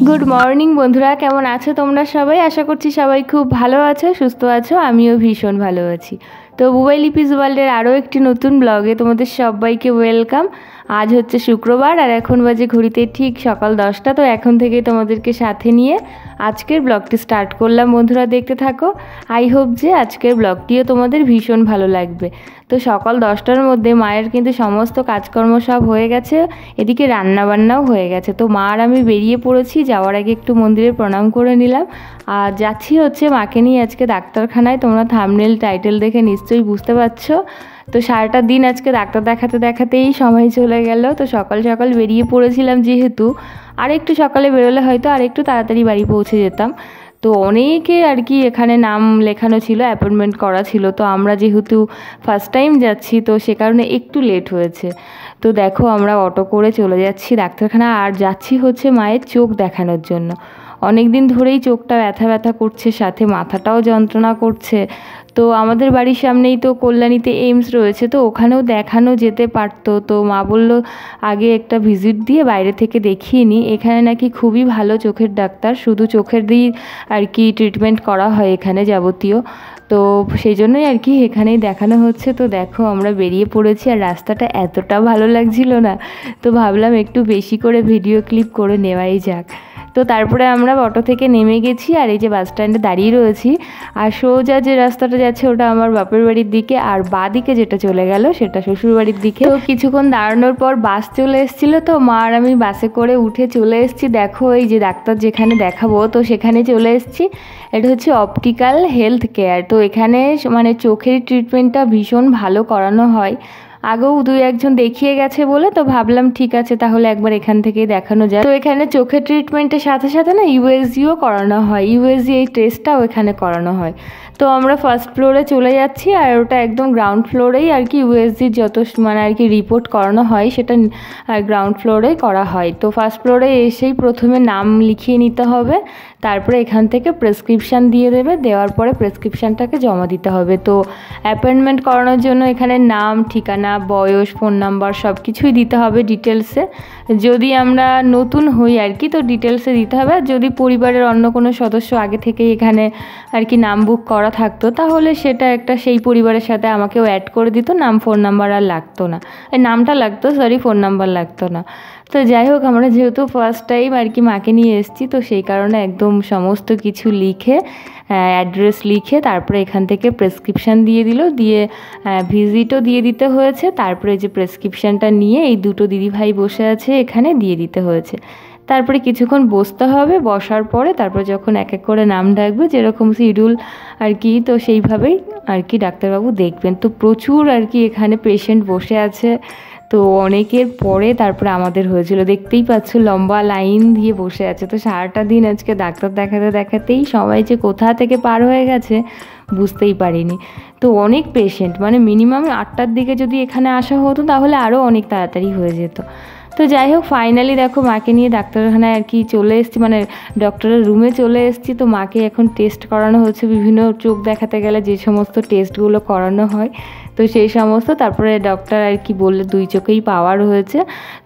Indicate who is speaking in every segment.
Speaker 1: Good morning বন্ধুরা, কেমন আছো তোমরা সবাই? আশা করছি সবাই খুব ভালো আছো, সুস্থ আছো। আমিও ভীষণ ভালো আছি। তো বুবাই লিপিস ওয়ার্ল্ডের আরও একটি নতুন ব্লগে তোমাদের সবাইকে ওয়েলকাম। আজ হচ্ছে শুক্রবার আর এখন বাজে ঘড়িতে ঠিক সকাল 10টা। তো এখন থেকে তোমাদেরকে সাথে নিয়ে আজকের ব্লগটি স্টার্ট করলাম। বন্ধুরা দেখতে থাকো। আই হোপ যে আজকের ব্লগটিও তোমাদের ভীষণ ভালো লাগবে। তো সকাল 10টার মধ্যে মায়ের কিন্তু সমস্ত কাজকর্ম সব হয়ে গেছে, এদিকে রান্নাবান্নাও হয়ে গেছে। তো মা আর আমি বেরিয়ে পড়েছি। যাওয়ার আগে একটু মন্দিরে প্রণাম করে নিলাম আর যাচ্ছি হচ্ছে মাকে নিয়ে আজকে ডাক্তারখানায়। তোমরা থাম্বনেল টাইটেল দেখে নিশ্চয়ই বুঝতে পারছো। তো সারাটা দিন আজকে ডাক্তার দেখাতে দেখাতেই সময় চলে গেল। তো সকাল সকাল বেরিয়ে পড়েছিলাম, যেহেতু আর একটু সকালে বেরোলে হয়তো আর একটু তাড়াতাড়ি বাড়ি পৌঁছে যেতাম। তো অনেকে আর কি এখানে নাম লেখানো ছিল, অ্যাপয়েন্টমেন্ট করা ছিল। তো আমরা যেহেতু ফার্স্ট টাইম যাচ্ছি তো সে কারণে একটু লেট হয়েছে। তো দেখো আমরা অটো করে চলে যাচ্ছি ডাক্তারখানা আর যাচ্ছি হচ্ছে মায়ের চোখ দেখানোর জন্য। অনেক দিন ধরেই চোখটা ব্যথা ব্যথা করছে, সাথে মাথাটাও যন্ত্রণা করছে। তো আমাদের বাড়ির সামনেই তো কল্যাণীতে এইমস রয়েছে, তো ওখানেও দেখানো যেতে পারতো। তো মা বলল আগে একটা ভিজিট দিয়ে বাইরে থেকে দেখিয়ে নিই। এখানে নাকি খুবই ভালো চোখের ডাক্তার, শুধু চোখের দিয়ে আর কি ট্রিটমেন্ট করা হয় এখানে যাবতীয়। তো সেই জন্যই আর কি এখানেই দেখানো হচ্ছে। তো দেখো আমরা বেরিয়ে পড়েছি আর রাস্তাটা এতটা ভালো লাগছিল না, তো ভাবলাম একটু বেশি করে ভিডিও ক্লিপ করে নেওয়াই যাক। তো তারপরে আমরা অটো থেকে নেমে গেছি আর এই যে বাস স্ট্যান্ডে দাঁড়িয়ে রয়েছি। আর সোজা যে রাস্তাটা যাচ্ছে ওটা আমার বাপের বাড়ির দিকে, আর বাঁ দিকে যেটা চলে গেল সেটা শ্বশুর বাড়ির দিকে। তো কিছুক্ষণ দাঁড়ানোর পর বাস চলে এসেছিলো, তো মা আর আমি বাসে করে উঠে চলে এসেছি। দেখো এই যে ডাক্তার যেখানে দেখাবো তো সেখানে চলে এসেছি। এটা হচ্ছে অপটিক্যাল হেলথ কেয়ার। তো এখানে মানে চোখের ট্রিটমেন্টটা ভীষণ ভালো করানো হয়। আগেও 2-1জন দেখিয়ে গেছে বলে তো ভাবলাম ঠিক আছে তাহলে একবার এখান থেকেই দেখানো যায়। তো এখানে চোখের ট্রিটমেন্টের সাথে সাথে না ইউএসজিও করানো হয়। ইউএসজি এই টেস্টটাও এখানে করানো হয়। তো আমরা ফার্স্ট ফ্লোরে চলে যাচ্ছি আর ওটা একদম গ্রাউন্ড ফ্লোরেই আর কি ইউএসজির যত মানে আর কি রিপোর্ট করানো হয় সেটা গ্রাউন্ড ফ্লোরেই করা হয়। তো ফার্স্ট ফ্লোরে এসেই প্রথমে নাম লিখিয়ে নিতে হবে, তারপরে এখান থেকে প্রেসক্রিপশান দিয়ে দেবে, দেওয়ার পরে প্রেসক্রিপশানটাকে জমা দিতে হবে। তো অ্যাপয়েন্টমেন্ট করানোর জন্য এখানে নাম, ঠিকানা, বয়স, ফোন নাম্বার সব কিছুই দিতে হবে ডিটেলসে। যদি আমরা নতুন হই আর কি তো ডিটেলসে দিতে হবে। আর যদি পরিবারের অন্য কোনো সদস্য আগে থেকেই এখানে আর কি নাম বুক করা থাকতো তাহলে সেটা একটা সেই পরিবারের সাথে আমাকেও অ্যাড করে দিত, নাম ফোন নাম্বার আর লাগতো না। নামটা লাগতো, সরি ফোন নাম্বার লাগতো না। তো যাই হোক আমরা যেহেতু ফার্স্ট টাইম আর কি মাকে নিয়ে এসেছি তো সেই কারণে একদম সমস্ত কিছু লিখে অ্যাড্রেস লিখে তারপরে এখান থেকে প্রেসক্রিপশান দিয়ে দিল, দিয়ে ভিজিটও দিয়ে দিতে হয়েছে। তারপরে যে প্রেসক্রিপশানটা নিয়ে এই দুটো দিদিভাই বসে আছে এখানে দিয়ে দিতে হয়েছে। তারপরে কিছুক্ষণ বসতে হবে, বসার পরে তারপরে যখন এক এক করে নাম ডাকবে যেরকম শিডিউল আর কি তো সেইভাবেই আর কি ডাক্তারবাবু দেখবেন। তো প্রচুর আর কি এখানে পেশেন্ট বসে আছে। তো অনেকের পরে তারপরে আমাদের হয়েছিল, দেখতেই পাচ্ছ লম্বা লাইন দিয়ে বসে আছে। তো সারাটা দিন আজকে ডাক্তার দেখাতে দেখাতেই সবাই যে কোথা থেকে পার হয়ে গেছে বুঝতেই পারিনি। তো অনেক পেশেন্ট, মানে মিনিমাম 8টার দিকে যদি এখানে আসা হতো তাহলে আরও অনেক তাড়াতাড়ি হয়ে যেত। তো যাই হোক ফাইনালি দেখো মাকে নিয়ে ডাক্তারখানায় আর কি চলে এসেছি, মানে ডক্টরের রুমে চলে এসেছি। তো মাকে এখন টেস্ট করানো হচ্ছে, বিভিন্ন চোখ দেখাতে গেলে যে সমস্ত টেস্টগুলো করানো হয় তো সেই সমস্ত। তারপরে ডক্টর আর কি বললে 2 চোখেই পাওয়ার হয়েছে,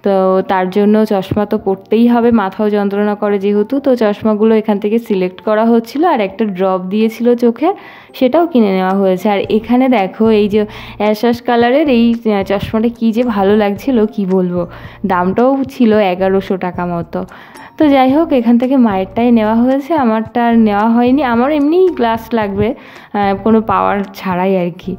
Speaker 1: তো তার জন্য চশমা তো পরতেই হবে, মাথাও যন্ত্রণা করে যেহেতু। তো চশমাগুলো এখান থেকে সিলেক্ট করা হচ্ছিল আর একটা ড্রপ দিয়েছিল চোখে, সেটাও কিনে নেওয়া হয়েছে। আর এখানে দেখো এই যে অ্যাশ কালারের এই চশমাটা কী যে ভালো লাগছিল কি বলবো, দামটাও ছিল 1100 টাকা মতো। তো যাই হোক এখান থেকে মায়েরটাই নেওয়া হয়েছে, আমারটা আর নেওয়া হয়নি। আমার এমনিই গ্লাস লাগবে কোনো পাওয়ার ছাড়াই আর কি।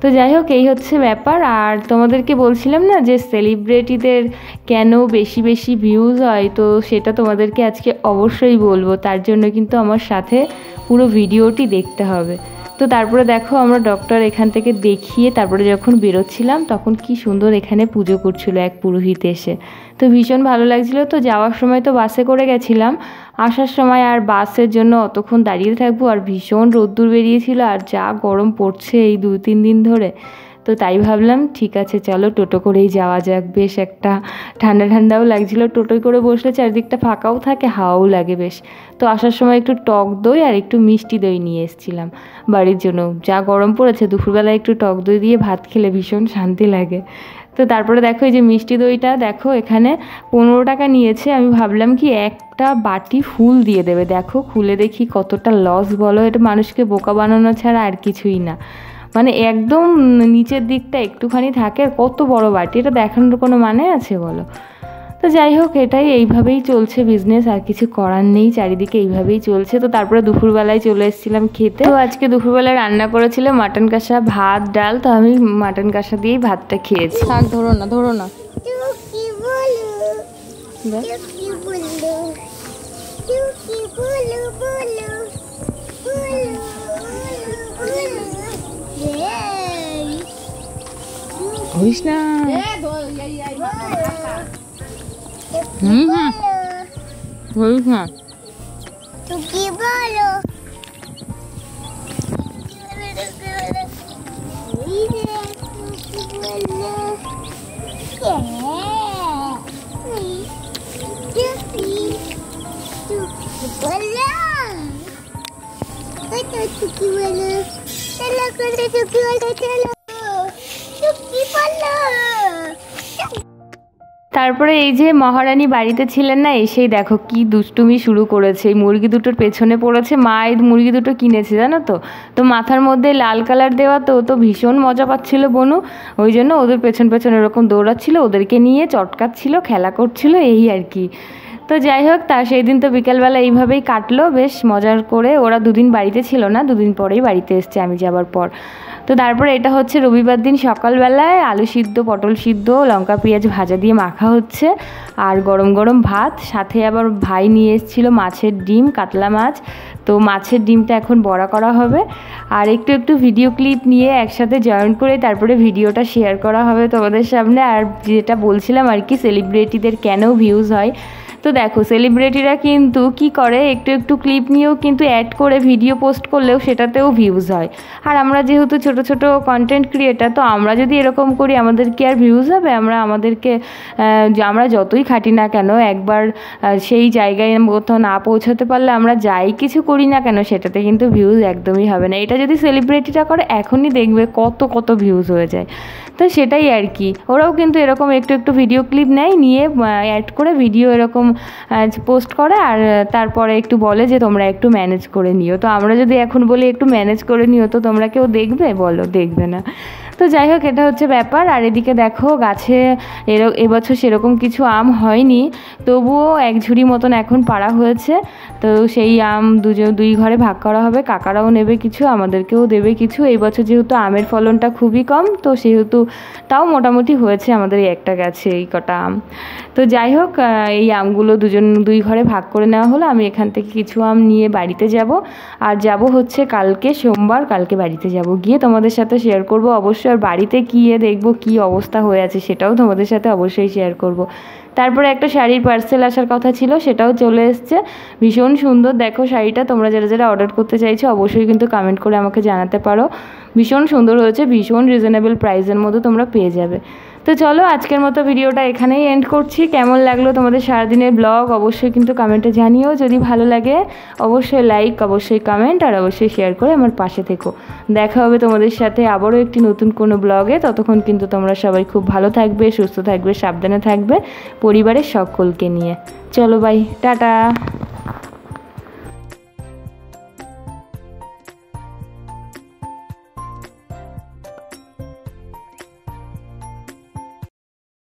Speaker 1: তো যাই হোক এই হচ্ছে ব্যাপার। আর তোমাদেরকে বলছিলাম না যে সেলিব্রিটিদের কেন বেশি বেশি ভিউজ হয়, তো সেটা তোমাদেরকে আজকে অবশ্যই বলবো। তার জন্য কিন্তু আমার সাথে পুরো ভিডিওটি দেখতে হবে। তো তারপরে দেখো আমরা ডক্টর এখান থেকে দেখিয়ে তারপরে যখন বেরোচ্ছিলাম তখন কি সুন্দর এখানে পুজো করছিল এক পুরোহিত এসে, তো ভীষণ ভালো লাগছিলো। তো যাওয়ার সময় তো বাসে করে গেছিলাম, আসার সময় আর বাসের জন্য অতক্ষণ দাঁড়িয়ে থাকবো, আর ভীষণ রোদ্দুর বেরিয়েছিল আর যা গরম পড়ছে এই 2-3 দিন ধরে। তো তাই ভাবলাম ঠিক আছে চলো টোটো করেই যাওয়া যাক, বেশ একটা ঠান্ডা ঠান্ডাও লাগছিলো। টোটোয় করে বসলে চারদিকটা ফাঁকাও থাকে, হাওয়াও লাগে বেশ। তো আসার সময় একটু টক দই আর একটু মিষ্টি দই নিয়ে এসেছিলাম বাড়ির জন্য, যা গরম পড়েছে দুপুরবেলায় একটু টক দই দিয়ে ভাত খেলে ভীষণ শান্তি লাগে। তো তারপরে দেখো এই যে মিষ্টি দইটা দেখো এখানে 15 টাকা নিয়েছে। আমি ভাবলাম কি একটা বাটি ফুল দিয়ে দেবে, দেখো খুলে দেখি কতটা লস বলো। এটা মানুষকে বোকা বানানো ছাড়া আর কিছুই না, মানে একদম নিচের দিকটা একটুখানি থাকে, কত বড় বাটি, এটা দেখানোর কোনো মানে আছে বলো। তো যাই হোক এটাই, এইভাবেই চলছে বিজনেস, আর কিছু করার নেই, চারিদিকে এইভাবেই চলছে। তো তারপরে দুপুরবেলায় চলে এসেছিলাম খেতে। তো আজকে দুপুরবেলায় রান্না করেছিল মাটন কষা, ভাত, ডাল। তো আমি মাটন কষা দিয়েই ভাতটা খেয়েছি। থাক, ধরো না ধরো না। ধরিস না। ধরিস না।
Speaker 2: কি বলো?
Speaker 1: তারপরে এই যে মহারানী বাড়িতে ছিলেন না, এসেই দেখো কি দুষ্টুমি শুরু করেছে। এই মুরগি দুটোর পেছনে পড়েছে। মা এই মুরগি দুটো কিনেছে জানো তো, তো মাথার মধ্যে লাল কালার দেওয়া, তো তো ভীষণ মজা পাচ্ছিল বনু, ওই জন্য ওদের পেছন পেছন এরকম দৌড়াচ্ছিল, ওদেরকে নিয়ে চটকাচ্ছিল, খেলা করছিল, এই আর কি। তো যাই হোক, তার সেই দিন তো বিকালবেলা এইভাবেই কাটলো বেশ মজার করে। ওরা দুদিন বাড়িতে ছিল না, দুদিন পরেই বাড়িতে এসছে আমি যাবার পর। তো তারপরে এটা হচ্ছে রবিবার দিন সকালবেলায় আলু সিদ্ধ, পটল সিদ্ধ, লঙ্কা পেঁয়াজ ভাজা দিয়ে মাখা হচ্ছে, আর গরম গরম ভাত, সাথে আবার ভাই নিয়ে এসেছিলো মাছের ডিম, কাতলা মাছ। তো মাছের ডিমটা এখন বড়া করা হবে, আর একটু একটু ভিডিও ক্লিপ নিয়ে একসাথে জয়েন করে তারপরে ভিডিওটা শেয়ার করা হবে তোমাদের সামনে। আর যেটা বলছিলাম আর কি, সেলিব্রিটিদের কেন ভিউজ হয়, তো দেখো সেলিব্রিটিরা কিন্তু কি করে, একটু একটু ক্লিপ নিয়েও কিন্তু অ্যাড করে ভিডিও পোস্ট করলেও সেটাতেও ভিউজ হয়। আর আমরা যেহেতু ছোট ছোট কন্টেন্ট ক্রিয়েটার, তো আমরা যদি এরকম করি আমাদের কি আর ভিউজ হবে? আমরা যতই খাটি না কেন, একবার সেই জায়গায় মতো না পৌঁছাতে পারলে আমরা যাই কিছু করি না কেন সেটাতে কিন্তু ভিউজ একদমই হবে না। এটা যদি সেলিব্রিটিরা করে এখনই দেখবে কত কত ভিউজ হয়ে যায়। তো সেটাই আর কি, ওরাও কিন্তু এরকম একটু একটু ভিডিও ক্লিপ নেয়, নিয়ে অ্যাড করে ভিডিও এরকম পোস্ট করে, আর তারপরে একটু বলে যে তোমরা একটু ম্যানেজ করে নিও। তো আমরা যদি এখন বলি একটু ম্যানেজ করে নিও, তো তোমরা কেউ দেখবে? বলো, দেখবে না। তো যাই হোক এটা হচ্ছে ব্যাপার। আর এদিকে দেখো গাছে এবছর সেরকম কিছু আম হয়নি, তবুও এক ঝুড়ি মতন এখন পাড়া হয়েছে। তো সেই আম দুই ঘরে ভাগ করা হবে, কাকারাও নেবে কিছু, আমাদেরকেও দেবে কিছু। এই বছর যেহেতু আমের ফলনটা খুবই কম, তো সেহেতু তাও মোটামুটি হয়েছে আমাদের এই একটা গাছে এই কটা আম। তো যাই হোক এই আমগুলো দুই ঘরে ভাগ করে নেওয়া হলো। আমি এখান থেকে কিছু আম নিয়ে বাড়িতে যাব, আর যাব হচ্ছে কালকে সোমবার, কালকে বাড়িতে যাব, গিয়ে তোমাদের সাথে শেয়ার করব অবশ্যই। আর বাড়িতে গিয়ে দেখবো কি অবস্থা হয়ে আছে সেটাও তোমাদের সাথে অবশ্যই শেয়ার করব। তারপরে একটা শাড়ির পার্সেল আসার কথা ছিল, সেটাও চলে এসছে, ভীষণ সুন্দর। দেখো শাড়িটা, তোমরা যারা যারা অর্ডার করতে চাইছো অবশ্যই কিন্তু কমেন্ট করে আমাকে জানাতে পারো। ভীষণ সুন্দর হয়েছে, ভীষণ রিজনেবল প্রাইসের মধ্যে তোমরা পেয়ে যাবে। তো চলো আজকের মতো ভিডিওটা এখানেই এন্ড করছি। কেমন লাগলো তোমাদের সারাদিনের ব্লগ অবশ্যই কিন্তু কমেন্টে জানিও। যদি ভালো লাগে অবশ্যই লাইক, অবশ্যই কমেন্ট, আর অবশ্যই শেয়ার করে আমার পাশে থেকো। দেখা হবে তোমাদের সাথে আবারও একটি নতুন কোনো ব্লগে। ততক্ষণ কিন্তু তোমরা সবাই খুব ভালো থাকবে, সুস্থ থাকবে, সাবধানে থাকবে পরিবারের সকলকে নিয়ে। চলো বাই, টাটা।